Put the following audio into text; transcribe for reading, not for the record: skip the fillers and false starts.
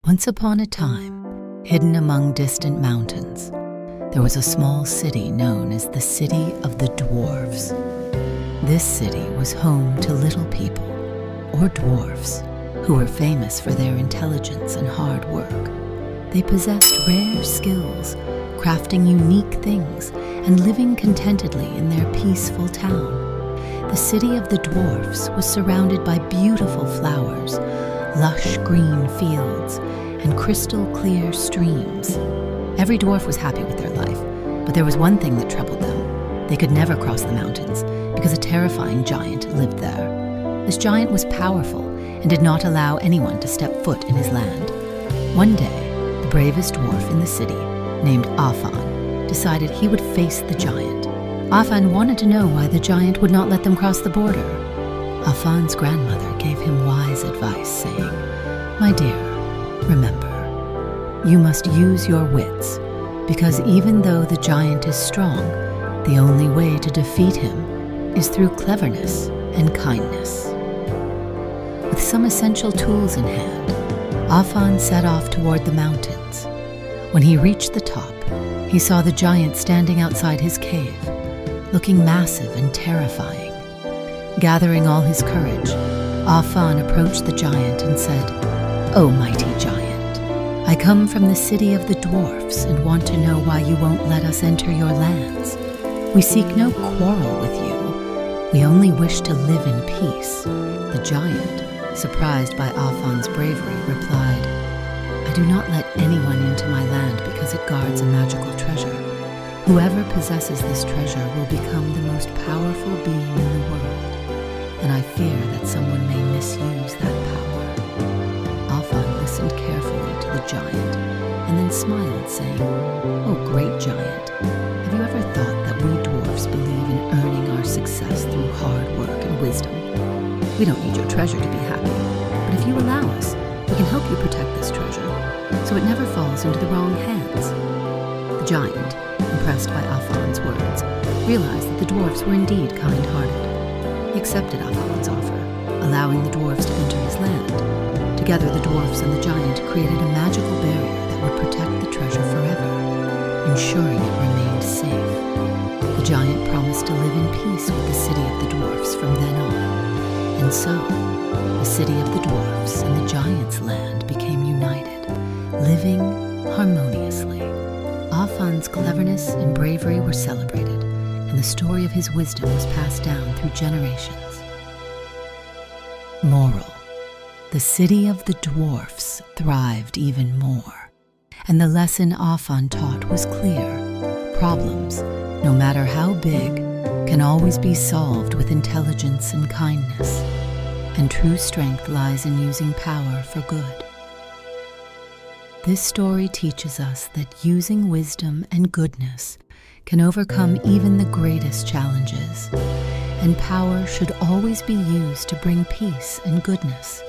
Once upon a time, hidden among distant mountains, there was a small city known as the City of the Dwarfs. This city was home to little people, or dwarfs, who were famous for their intelligence and hard work. They possessed rare skills, crafting unique things, and living contentedly in their peaceful town. The City of the Dwarfs was surrounded by beautiful flowers, lush green fields, and crystal clear streams. Every dwarf was happy with their life, but there was one thing that troubled them. They could never cross the mountains because a terrifying giant lived there. This giant was powerful and did not allow anyone to step foot in his land. One day, the bravest dwarf in the city, named Afan, decided he would face the giant. Afan wanted to know why the giant would not let them cross the border. Afan's grandmother gave him wise advice, saying, "My dear, remember, you must use your wits, because even though the giant is strong, the only way to defeat him is through cleverness and kindness." With some essential tools in hand, Afan set off toward the mountains. When he reached the top, he saw the giant standing outside his cave, looking massive and terrifying. Gathering all his courage, Afan approached the giant and said, "O mighty giant, I come from the City of the Dwarfs and want to know why you won't let us enter your lands. We seek no quarrel with you. We only wish to live in peace." The giant, surprised by Afan's bravery, replied, "I do not let anyone into my land because it guards a magical treasure. Whoever possesses this treasure will become the most powerful being in the world, and I fear that someone may misuse that power." Afan listened carefully to the giant and then smiled, saying, "Oh, great giant, have you ever thought that we dwarfs believe in earning our success through hard work and wisdom? We don't need your treasure to be happy, but if you allow us, we can help you protect this treasure, so it never falls into the wrong hands." The giant, impressed by Afan's words, realized that the dwarfs were indeed kind-hearted. He accepted Afan's offer, allowing the dwarfs to enter his land. Together, the dwarfs and the giant created a magical barrier that would protect the treasure forever, ensuring it remained safe. The giant promised to live in peace with the City of the Dwarfs from then on. And so, the City of the Dwarfs and the giant's land became united, living harmoniously. Afan's cleverness and bravery were celebrated, and the story of his wisdom was passed down through generations. Moral: the City of the Dwarfs thrived even more, and the lesson Afan taught was clear. Problems, no matter how big, can always be solved with intelligence and kindness, and true strength lies in using power for good. This story teaches us that using wisdom and goodness can overcome even the greatest challenges, and power should always be used to bring peace and goodness.